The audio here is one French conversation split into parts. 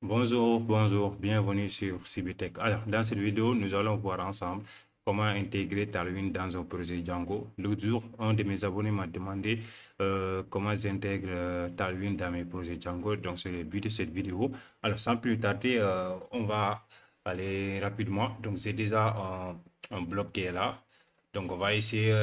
Bonjour, bienvenue sur Cibitech. Alors, dans cette vidéo, nous allons voir ensemble comment intégrer Tailwind dans un projet Django. L'autre jour, un de mes abonnés m'a demandé comment j'intègre Tailwind dans mes projets Django. Donc, c'est le but de cette vidéo. Alors, sans plus tarder, on va aller rapidement. Donc, j'ai déjà un bloc qui est là. Donc, on va essayer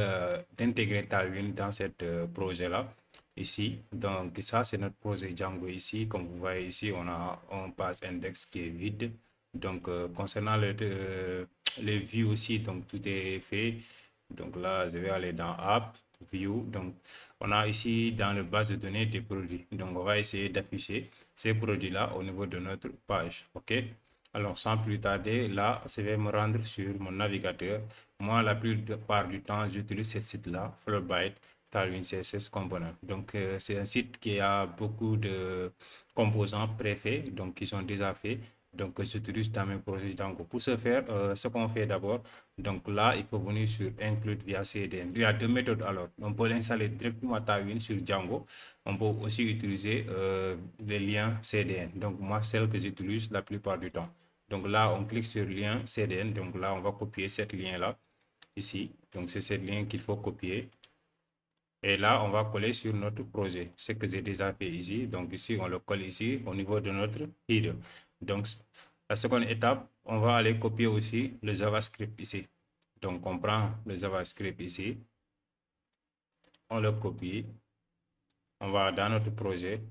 d'intégrer Tailwind dans ce projet-là ici. Donc, ça, c'est notre projet Django ici. Comme vous voyez ici, on a un pass index qui est vide. Donc, concernant les vues aussi, donc tout est fait. Donc là, je vais aller dans App, View. Donc, on a ici dans la base de données des produits. Donc, on va essayer d'afficher ces produits-là au niveau de notre page. OK? Alors, sans plus tarder, là, je vais me rendre sur mon navigateur. Moi, la plupart du temps, j'utilise ce site-là, Flowbyte. Tailwind CSS Component. Donc, c'est un site qui a beaucoup de composants préfaits, donc qui sont déjà faits. Donc, j'utilise dans mes projets Django. Pour ce faire, ce qu'on fait d'abord, donc là, il faut venir sur Include via CDN. Il y a deux méthodes alors. On peut l'installer directement Tailwind sur Django. On peut aussi utiliser les liens CDN. Donc, moi, celle que j'utilise la plupart du temps. Donc là, on clique sur lien CDN. Donc là, on va copier cette lien-là ici. Donc, c'est ce lien qu'il faut copier. Et là, on va coller sur notre projet, ce que j'ai déjà fait ici. Donc ici, on le colle ici au niveau de notre header. Donc, la seconde étape, on va aller copier aussi le JavaScript ici. Donc, on prend le JavaScript ici, on le copie, on va dans notre projet,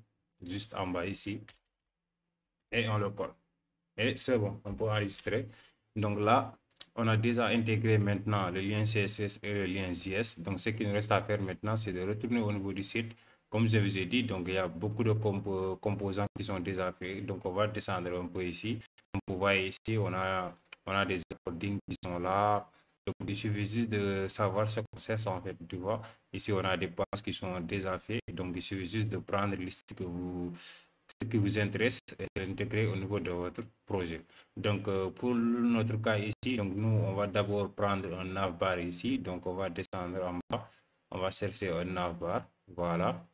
juste en bas ici, et on le colle. Et c'est bon, on peut enregistrer. Donc là, on a déjà intégré maintenant le lien CSS et le lien JS. Donc ce qu'il nous reste à faire maintenant, c'est de retourner au niveau du site. Comme je vous ai dit, donc il y a beaucoup de composants qui sont déjà faits. Donc on va descendre un peu ici. Donc vous voyez ici, on a des codings qui sont là. Donc il suffit juste de savoir ce qu'on sait en fait, tu vois. Ici, on a des pages qui sont déjà faits. Donc il suffit juste de prendre le liste ce qui vous intéresse et l'intégrer au niveau de votre projet. Donc, pour notre cas ici, donc nous, on va d'abord prendre un navbar ici. Donc, on va descendre en bas. On va chercher un navbar. Voilà.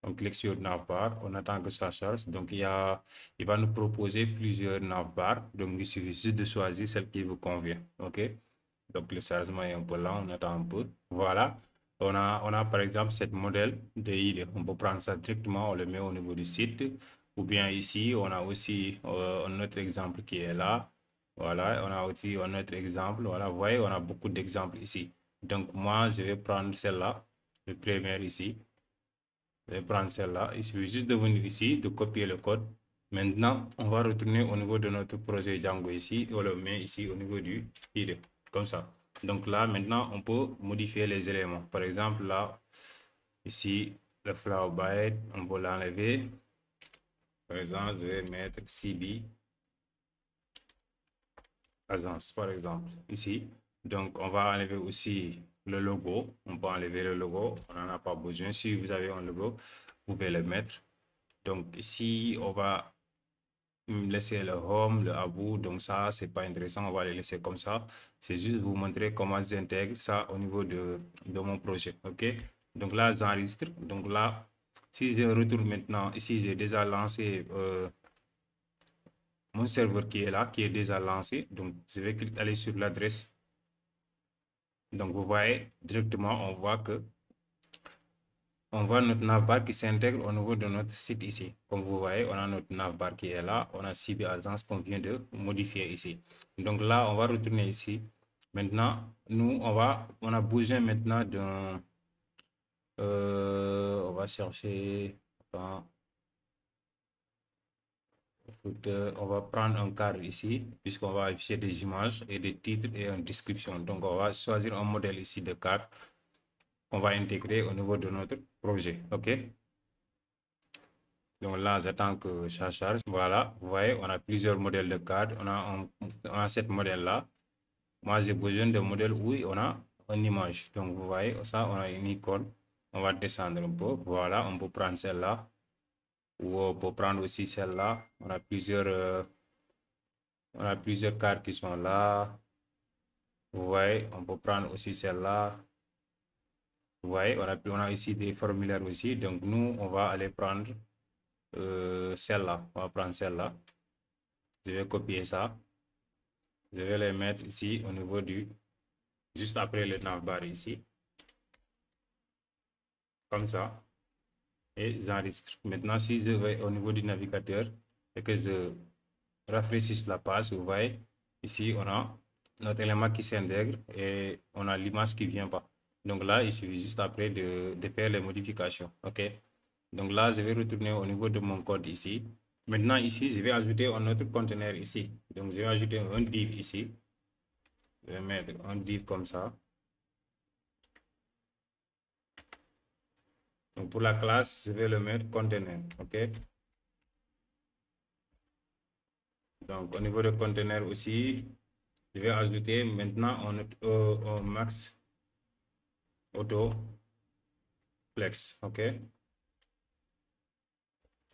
On clique sur navbar. On attend que ça charge. Donc, il va nous proposer plusieurs navbars. Donc, il suffit juste de choisir celle qui vous convient. OK? Donc, le chargement est un peu lent. On attend un peu. Voilà. On a par exemple cette modèle de ID. On peut prendre ça directement, on le met au niveau du site. Ou bien ici, on a aussi un autre exemple qui est là. Voilà, on a aussi un autre exemple. Voilà, vous voyez, on a beaucoup d'exemples ici. Donc, moi, je vais prendre celle-là, le premier ici. Je vais prendre celle-là. Il suffit juste de venir ici, de copier le code. Maintenant, on va retourner au niveau de notre projet Django ici. On le met ici au niveau du ID, comme ça. Donc là, maintenant, on peut modifier les éléments. Par exemple, là, ici, le flower byte, on peut l'enlever. Par exemple, je vais mettre CB agence, par exemple, ici. Donc, on va enlever aussi le logo. On peut enlever le logo. On n'en a pas besoin. Si vous avez un logo, vous pouvez le mettre. Donc, ici, on va laisser le home, le abou. Donc, ça, c'est pas intéressant. On va les laisser comme ça. C'est juste vous montrer comment j'intègre ça au niveau de mon projet. OK? Donc là, j'enregistre. Donc là, si je retourne maintenant, ici, j'ai déjà lancé mon serveur qui est là, qui est déjà lancé. Donc, je vais aller sur l'adresse. Donc, vous voyez, directement, on voit notre navbar qui s'intègre au niveau de notre site ici. Comme vous voyez, on a notre navbar qui est là. On a CB Agence qu'on vient de modifier ici. Donc là, on va retourner ici. Maintenant, nous, on a besoin maintenant d'un... on va chercher... Attends, on va prendre un cadre ici, puisqu'on va afficher des images et des titres et une description. Donc, on va choisir un modèle ici de cadre qu'on va intégrer au niveau de notre projet. OK? Donc là, j'attends que ça charge. Voilà, vous voyez, on a plusieurs modèles de cadre. On a cette modèle-là. Moi, j'ai besoin de modèle où on a une image. Donc, vous voyez, ça, on a une icône. On va descendre un peu. Voilà, on peut prendre celle-là. Ou on peut prendre aussi celle-là. On a plusieurs cartes qui sont là. Vous voyez, on peut prendre aussi celle-là. Vous voyez, on a ici des formulaires aussi. Donc, nous, on va aller prendre celle-là. On va prendre celle-là. Je vais copier ça. Je vais les mettre ici au niveau du, juste après le navbar ici. Comme ça. Et j'enregistre. Maintenant, si je vais au niveau du navigateur et que je rafraîchisse la page, vous voyez, ici, on a notre élément qui s'intègre et on a l'image qui vient pas. Donc là, il suffit juste après de faire les modifications. OK? Donc là, je vais retourner au niveau de mon code ici. Maintenant, ici, je vais ajouter un autre conteneur ici. Donc, je vais ajouter un div ici. Je vais mettre un div comme ça. Donc, pour la classe, je vais le mettre conteneur. OK? Donc, au niveau de conteneur aussi, je vais ajouter maintenant un max auto flex. OK?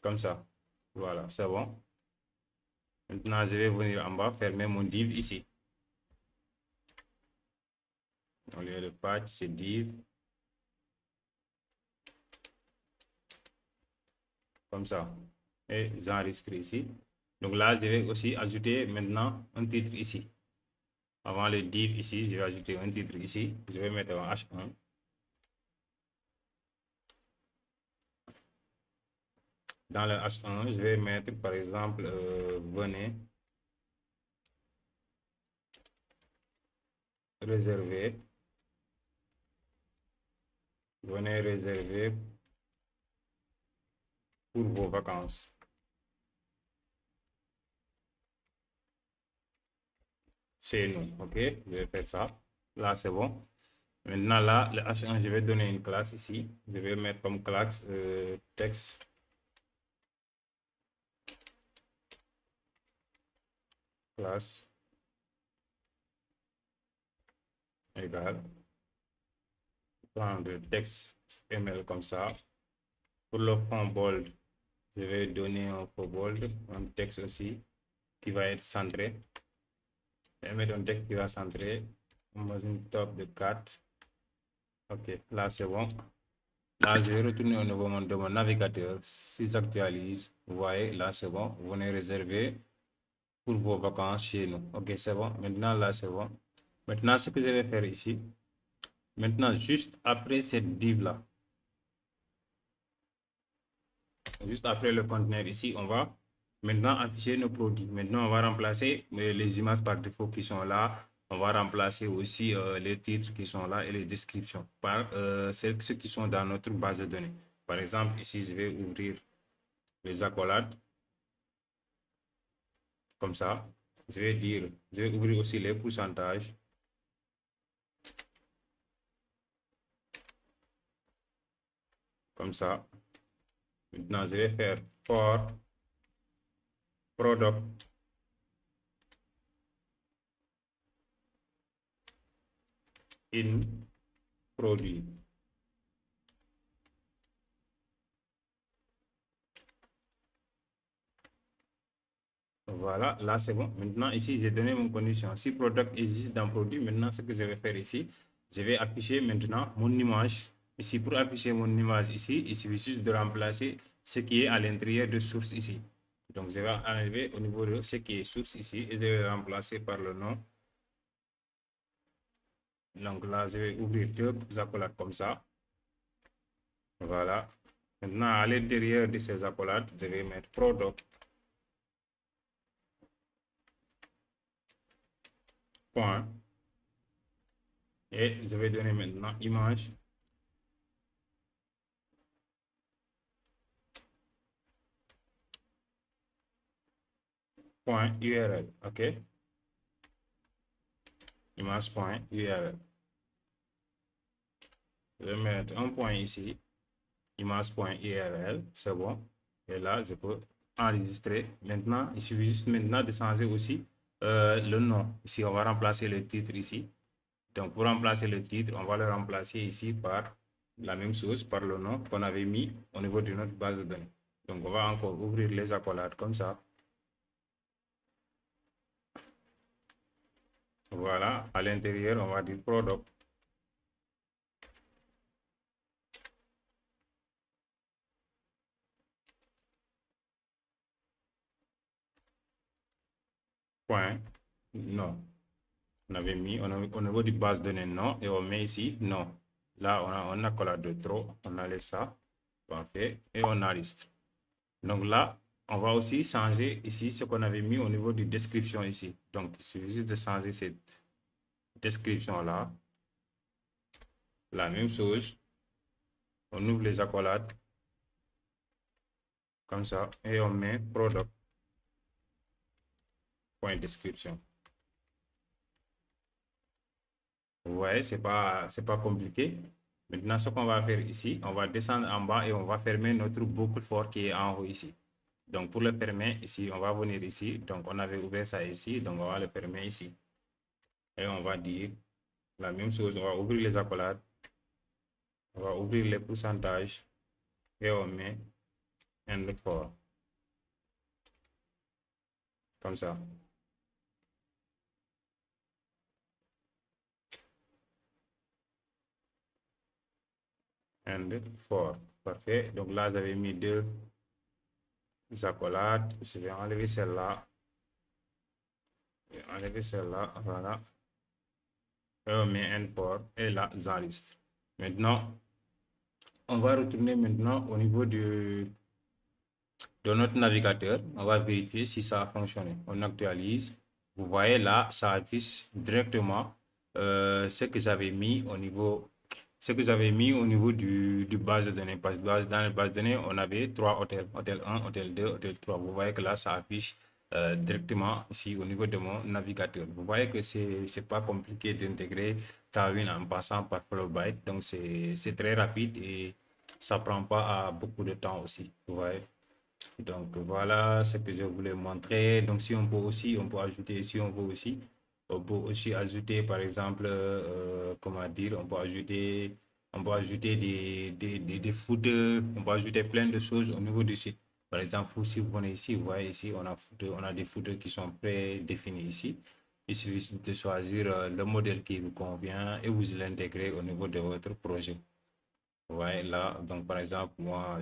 Comme ça. Voilà, c'est bon. Maintenant, je vais venir en bas, fermer mon div ici. Au lieu de patch, c'est div. Comme ça. Et j'enregistre ici. Donc là, je vais aussi ajouter maintenant un titre ici. Avant le div ici, je vais ajouter un titre ici. Je vais mettre un H1. Dans le H1, je vais mettre par exemple, venez réserver. Venez réserver pour vos vacances. Chez nous. OK, je vais faire ça. Là, c'est bon. Maintenant, là, le H1, je vais donner une classe ici. Je vais mettre comme classe texte. Classe égale. Prendre texte ML comme ça. Pour le fond bold, je vais donner un fond bold, un texte aussi qui va être centré. Je vais mettre un texte qui va centrer. Une top de 4. OK, là c'est bon. Là, je vais retourner au niveau de mon navigateur. Si j'actualise, vous voyez, là c'est bon. Vous venez réserver pour vos vacances chez nous. OK, c'est bon. Maintenant, là c'est bon. Maintenant, ce que je vais faire ici, maintenant, juste après cette div-là, juste après le conteneur ici, on va maintenant afficher nos produits. Maintenant, on va remplacer les images par défaut qui sont là. On va remplacer aussi les titres qui sont là et les descriptions par ceux qui sont dans notre base de données. Par exemple, ici, je vais ouvrir les accolades. Comme ça. Je vais ouvrir aussi les pourcentages. Comme ça. Maintenant, je vais faire for product in produit. Voilà, là c'est bon. Maintenant, ici, j'ai donné mon condition. Si product existe dans produit, maintenant, ce que je vais faire ici, je vais afficher maintenant mon image. Ici, pour afficher mon image ici, il suffit juste de remplacer ce qui est à l'intérieur de source ici. Donc, je vais enlever au niveau de ce qui est source ici et je vais remplacer par le nom. Donc là, je vais ouvrir deux accolades comme ça. Voilà. Maintenant, à l'intérieur de ces accolades, je vais mettre product. Point. Et je vais donner maintenant image. Point URL. OK. Image point URL. Je vais mettre un point ici. Image point URL. C'est bon. Et là, je peux enregistrer. Maintenant, il suffit juste maintenant de changer aussi le nom. Ici, on va remplacer le titre ici. Donc, pour remplacer le titre, on va le remplacer ici par la même chose, par le nom qu'on avait mis au niveau de notre base de données. Donc, on va encore ouvrir les accolades comme ça. Voilà, à l'intérieur, on va dire product. point, non. On avait mis au niveau du base de données non et on met ici non. Là, on a collé de trop, on enlève ça, parfait, et on enregistre. Donc là, on va aussi changer ici ce qu'on avait mis au niveau de description ici. Donc, il suffit juste de changer cette description là. La même chose, on ouvre les accolades comme ça et on met product point description. Vous voyez, c'est pas compliqué. Maintenant, ce qu'on va faire ici, on va descendre en bas et on va fermer notre boucle for qui est en haut ici. Donc, pour le fermer ici, on va venir ici. Donc, on avait ouvert ça ici, donc on va le fermer ici. Et on va dire la même chose, on va ouvrir les accolades, on va ouvrir les pourcentages et on met end for. Comme ça. And for. Parfait. Donc là, j'avais mis deux accolades. Je vais enlever celle-là. Enlever celle-là. Voilà. Et on met end for. Et là, j'enregistre. Maintenant, on va retourner maintenant au niveau de notre navigateur. On va vérifier si ça a fonctionné. On actualise. Vous voyez là, ça affiche directement ce que j'avais mis au niveau du base de données. Parce que dans la base de données, on avait 3 hôtels. Hôtel 1, hôtel 2, hôtel 3. Vous voyez que là, ça affiche directement ici au niveau de mon navigateur. Vous voyez que c'est pas compliqué d'intégrer Tailwind en passant par Flowbyte. Donc, c'est très rapide et ça prend pas beaucoup de temps aussi. Vous voyez. Donc, voilà ce que je voulais montrer. Donc, si on peut ajouter, si on veut aussi. On peut aussi ajouter, par exemple, comment dire, on peut ajouter des footers, on peut ajouter plein de choses au niveau du site. Par exemple, si vous venez ici, vous voyez ici, on a des footers qui sont prédéfinis ici. Il suffit de choisir le modèle qui vous convient et vous l'intégrer au niveau de votre projet. Vous voyez là, donc par exemple, moi,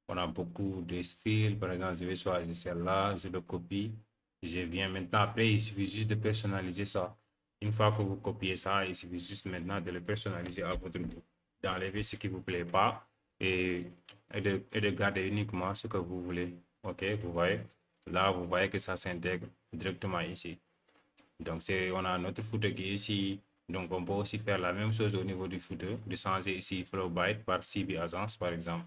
on a beaucoup de styles. Par exemple, je vais choisir celle-là, je le copie. Je viens maintenant, après, il suffit juste de personnaliser ça. Une fois que vous copiez ça, il suffit juste maintenant de le personnaliser à votre goût, d'enlever ce qui ne vous plaît pas et de garder uniquement ce que vous voulez. OK, vous voyez. Là, vous voyez que ça s'intègre directement ici. Donc, on a notre footer qui est ici. Donc, on peut aussi faire la même chose au niveau du footer, de changer ici Flowbyte par CB Agence, par exemple.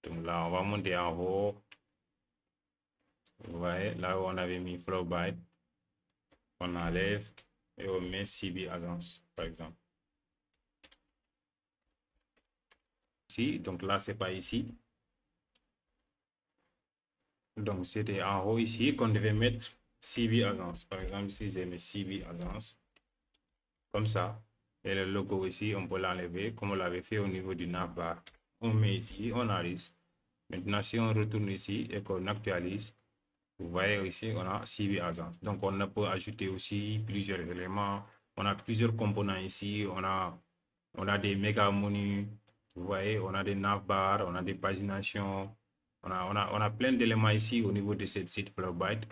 Donc là, on va monter en haut. Vous voyez, là où on avait mis Flowbyte, on enlève et on met CB Agence, par exemple. Ici, donc là, c'est pas ici. Donc, c'était en haut ici qu'on devait mettre CB Agence. Par exemple, si j'ai mis CB Agence, comme ça, et le logo ici, on peut l'enlever comme on l'avait fait au niveau du navbar. On met ici, on enregistre. Maintenant, si on retourne ici et qu'on actualise, vous voyez ici, on a CB Agence. Donc, on peut ajouter aussi plusieurs éléments. On a plusieurs composants ici. On a des méga menus. Vous voyez, on a des navbars, on a des paginations. On a plein d'éléments ici au niveau de ce site Flowbyte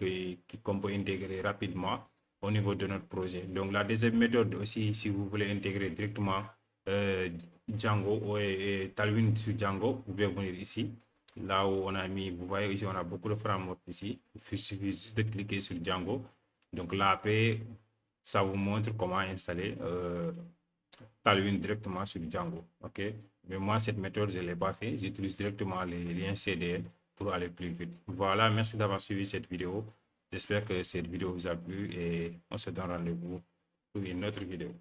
qu'on peut intégrer rapidement au niveau de notre projet. Donc, la deuxième méthode aussi, si vous voulez intégrer directement Django et Tailwind sur Django, vous pouvez venir ici. Là où on a mis, vous voyez ici, on a beaucoup de frameworks ici. Il suffit juste de cliquer sur Django. Donc là, après, ça vous montre comment installer Tailwind directement sur Django. OK? Mais moi, cette méthode, je ne l'ai pas fait. J'utilise directement les liens CDN pour aller plus vite. Voilà, merci d'avoir suivi cette vidéo. J'espère que cette vidéo vous a plu et on se donne rendez-vous pour une autre vidéo.